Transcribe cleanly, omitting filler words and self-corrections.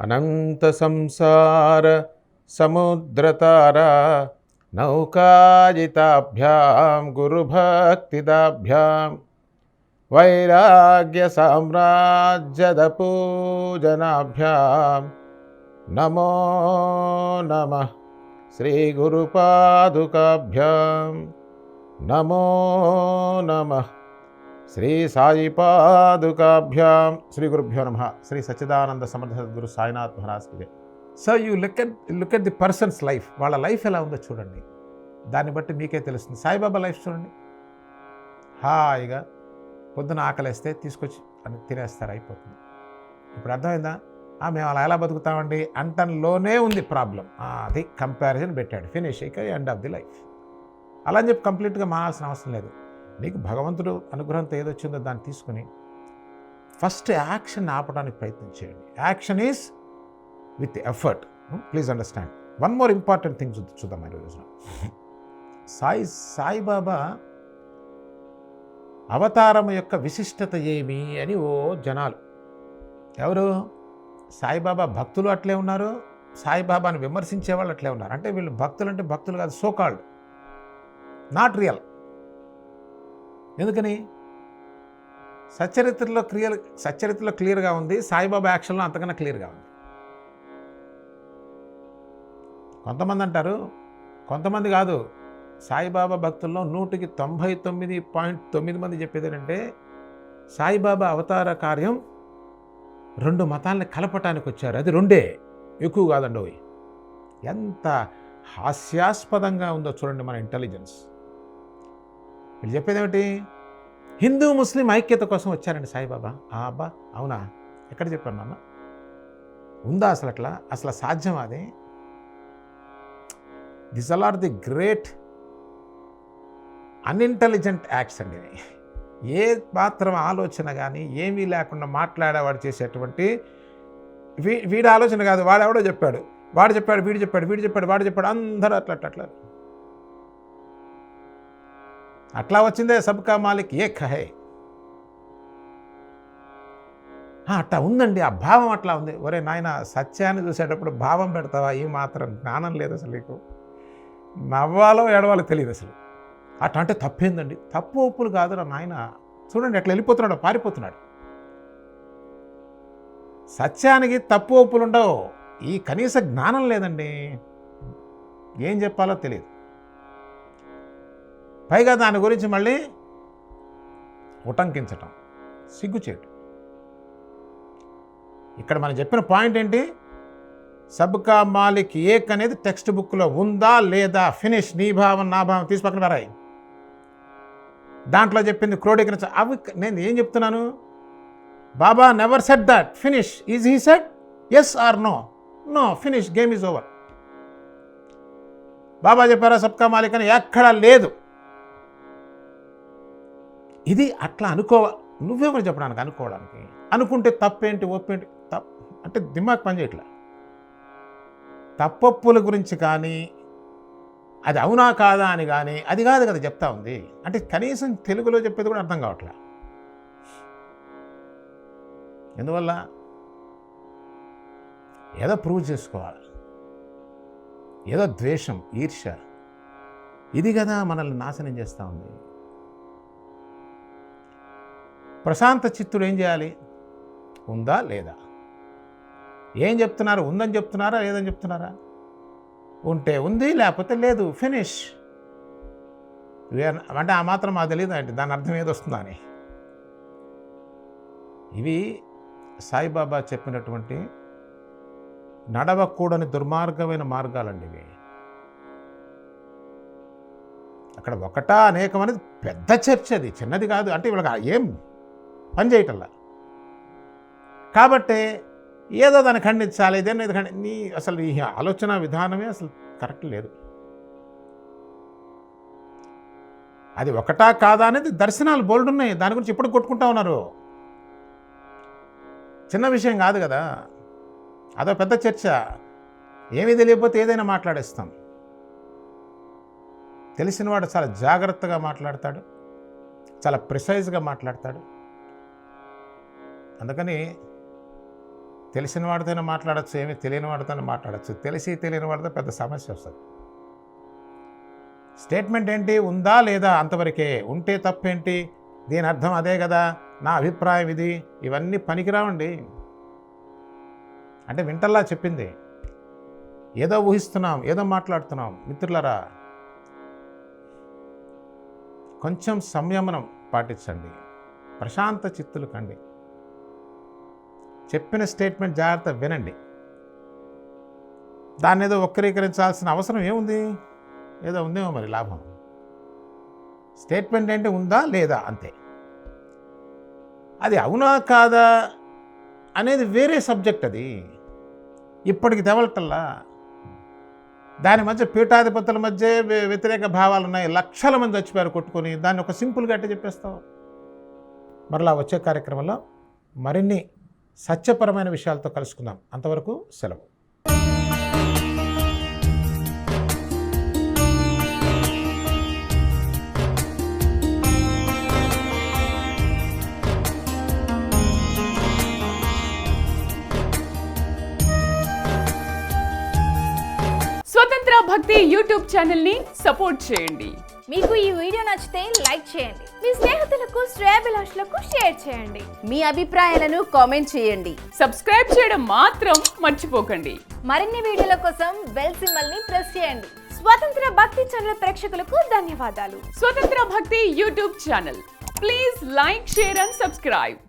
అనంత సంసార సముద్రతారా నౌకాజితాభ్యాం గురుభక్తిదాభ్యాం వైరాగ్య సామ్రాజ్యద పూజనాభ్యాం నమో నమః శ్రీ గురుపాదుకాభ్యాం నమో నమః శ్రీ సాయి పాదుకాభ్యాం. శ్రీ గురుభ్యో నమః. శ్రీ సచ్చిదానంద సమర్థ సద్గురు సాయినాథ్ మహారాజ్కి. So you look at the person's life. వాళ్ళ లైఫ్ ఎలా ఉందో చూడండి, దాన్ని బట్టి మీకే తెలుస్తుంది. సాయిబాబా లైఫ్ చూడండి, హాయిగా పొద్దున ఆకలిస్తే తీసుకొచ్చి అని తినేస్తారు, అయిపోతుంది. ఇప్పుడు అర్థమైందా? మేము అలా ఎలా బతుకుతామండి అంటంలోనే ఉంది ప్రాబ్లం. అది కంపారిజన్ పెట్టాడు, ఫినిష్, ఇక ఎండ్ ఆఫ్ ది లైఫ్. అలా అని చెప్పి కంప్లీట్గా మారాల్సిన అవసరం లేదు. నీకు భగవంతుడు అనుగ్రహంతో ఏదొచ్చిందో దాన్ని తీసుకుని ఫస్ట్ యాక్షన్ ఆపడానికి ప్రయత్నం చేయండి. Action is with effort. Please understand. One more important thing చూద్దాం ఈరోజున. సాయిబాబా అవతారం యొక్క విశిష్టత ఏమి అని జనాలు, ఎవరు సాయిబాబా భక్తులు అట్లే ఉన్నారు, సాయిబాబాని విమర్శించే వాళ్ళు అట్లే ఉన్నారు. అంటే వీళ్ళు భక్తులు అంటే భక్తులు కాదు, సో కాల్డ్, నాట్ రియల్. ఎందుకని? సచ్చరిత్రలో క్లియర్గా ఉంది, సాయిబాబా యాక్షన్లో అంతకన్నా క్లియర్గా ఉంది. కొంతమంది అంటారు, కొంతమంది కాదు, సాయిబాబా భక్తుల్లో 99.9 మంది చెప్పేది ఏంటంటే సాయిబాబా అవతార కార్యం 2 మతాలని కలపటానికి వచ్చారు, అది 2, ఎక్కువ కాదండి. ఎంత హాస్యాస్పదంగా ఉందో చూడండి మన ఇంటెలిజెన్స్. వీళ్ళు చెప్పేది ఏమిటి? హిందూ ముస్లిం ఐక్యత కోసం వచ్చారండి సాయిబాబా. అబ్బా అవునా? ఎక్కడ చెప్పాను నాన్న? ఉందా అసలు అట్లా? అసలు సాధ్యం అది? This are the great unintelligent acts అండి. ఏ మాత్రం ఆలోచన కానీ ఏమీ లేకుండా మాట్లాడేవాడు చేసేటువంటి వీడి ఆలోచన కాదు. వాడెవడో చెప్పాడు, వాడు చెప్పాడు, వీడు చెప్పాడు, వీడు చెప్పాడు, వాడు చెప్పాడు, అందరూ అట్లా అట్లా వచ్చిందే సబ్కా మాలిక్ ఏక్ హై. అట్లా ఉందండి, ఆ భావం అట్లా ఉంది. ఒరే నాయన, సత్యాన్ని చూసేటప్పుడు భావం పెడతావా? ఈ మాత్రం జ్ఞానం లేదు అసలు నీకు. నవ్వాలో ఏడవాలో తెలియదు అసలు. అట్లా అంటే తప్పేందండి? తప్పు ఒప్పులు కాదురా నాయన. చూడండి ఎట్లా వెళ్ళిపోతున్నాడు, పారిపోతున్నాడు. సత్యానికి తప్పు ఒప్పులు ఉండవు. ఈ కనీస జ్ఞానం లేదండి, ఏం చెప్పాలో తెలియదు. పైగా దాని గురించి మళ్ళీ ఉటంకించటం, సిగ్గుచేటు. ఇక్కడ మనం చెప్పిన పాయింట్ ఏంటి? సబ్కా మాలిక్ ఏక్ అనేది టెక్స్ట్ బుక్లో ఉందా లేదా? ఫినిష్. నీ భావం నా భావం తీసి పక్కన రాయి. దాంట్లో చెప్పింది క్రోడీకరించ. అవి నేను ఏం చెప్తున్నాను? Baba never said that. Finish. Is he said yes or no? No. Finish. Game is over. Baba చెప్పారా సబ్కా మాలిక్ అని? ఎక్కడా లేదు. ఇది అట్లా నువ్వెవరు చెప్పడానికి? అనుకోవడానికి. అనుకుంటే తప్పేంటి ఒప్పేంటి? అంటే దిమాగ్ పని చేయట్లా. తప్పొప్పుల గురించి కానీ, అది అవునా కాదా అని కానీ, అది కాదు కదా చెప్తా ఉంది. అంటే కనీసం తెలుగులో చెప్పేది కూడా అర్థం కావట్లా. ఎందువల్ల? ఏదో ప్రూవ్ చేసుకోవాలి, ఏదో ద్వేషం, ఈర్ష్య, ఇది కదా మనల్ని నాశనం చేస్తూ ఉంది. ప్రశాంత చిత్తుడు ఏం చేయాలి? ఉందా లేదా? ఏం చెప్తున్నారు? ఉందని చెప్తున్నారా లేదని చెప్తున్నారా? ఉంటే ఉంది, లేకపోతే లేదు. ఫినిష్. అంటే ఆ మాత్రం మాకు తెలియదు అంటే దాని అర్థం ఏది వస్తుందా అని. ఇవి సాయిబాబా చెప్పినటువంటి నడవకూడని దుర్మార్గమైన మార్గాలండి ఇవి. అక్కడ ఒకటా అనేకం అనేది పెద్ద చర్చ, అది చిన్నది కాదు. అంటే వీళ్ళకి ఏం పని చేయటల్లా కాబట్టి ఏదో దాన్ని ఖండించాలి, ఇదేనా ఇది నీ అసలు ఈ ఆలోచన విధానమే అసలు కరెక్ట్ లేదు. అది ఒకటా కాదా అనేది దర్శనాలు బోల్డ్ ఉన్నాయి, దాని గురించి ఇప్పుడు కొట్టుకుంటా ఉన్నారు. చిన్న విషయం కాదు కదా, అదో పెద్ద చర్చ. ఏమీ తెలియకపోతే ఏదైనా మాట్లాడేస్తాం. తెలిసినవాడు చాలా జాగ్రత్తగా మాట్లాడతాడు, చాలా ప్రిసైజ్గా మాట్లాడతాడు. అందుకని తెలిసిన వాడితోనే మాట్లాడచ్చు, ఏమీ తెలియని వాడితోనే మాట్లాడచ్చు. తెలిసి తెలియని వాడితో పెద్ద సమస్య వస్తుంది. స్టేట్మెంట్ ఏంటి? ఉందా లేదా అంతవరకే. ఉంటే తప్పేంటి? దీని అర్థం అదే కదా, నా అభిప్రాయం ఇది, ఇవన్నీ పనికిరావండి. అంటే వింటల్లా చెప్పింది, ఏదో ఊహిస్తున్నాం, ఏదో మాట్లాడుతున్నాం. మిత్రులారా, కొంచెం సంయమనం పాటించండి, ప్రశాంత చిత్తులు కండి. చెప్పిన స్టేట్మెంట్ జాగ్రత్త వినండి. దాన్ని ఏదో వక్రీకరించాల్సిన అవసరం ఏముంది? ఏదో ఉందేమో మరి లాభం. స్టేట్మెంట్ ఏంటి? ఉందా లేదా అంతే. అది అవునా కాదా అనేది వేరే సబ్జెక్ట్. అది ఇప్పటికి తెవలటల్లా. దాని మధ్య పీఠాధిపతుల మధ్య వ్యతిరేక భావాలు ఉన్నాయి. లక్షల మంది చచ్చిపోయారు కొట్టుకొని. దాన్ని ఒక సింపుల్గా అట్టే చెప్పేస్తావు. మరలా వచ్చే కార్యక్రమంలో మరిన్ని సత్యపరమైన విషయాలతో కలుసుకుందాం. అంతవరకు సెలవు. స్వతంత్ర భక్తి యూట్యూబ్ ఛానల్ ని సపోర్ట్ చేయండి. మీకు ఈ వీడియో నచ్చితే లైక్ చేయండి, మీ స్నేహితులకు శ్రేయోభిలాషులకు షేర్ చేయండి, మీ అభిప్రాయాలను కామెంట్ చేయండి, సబ్స్క్రైబ్ చేయడం మాత్రం మర్చిపోకండి. మరిన్ని వీడియోల కోసం బెల్ సింబల్ ని ప్రెస్ చేయండి. స్వతంత్ర భక్తి ఛానల్ ప్రేక్షకులకు ధన్యవాదాలు. స్వతంత్ర భక్తి YouTube channel, please like, share and subscribe.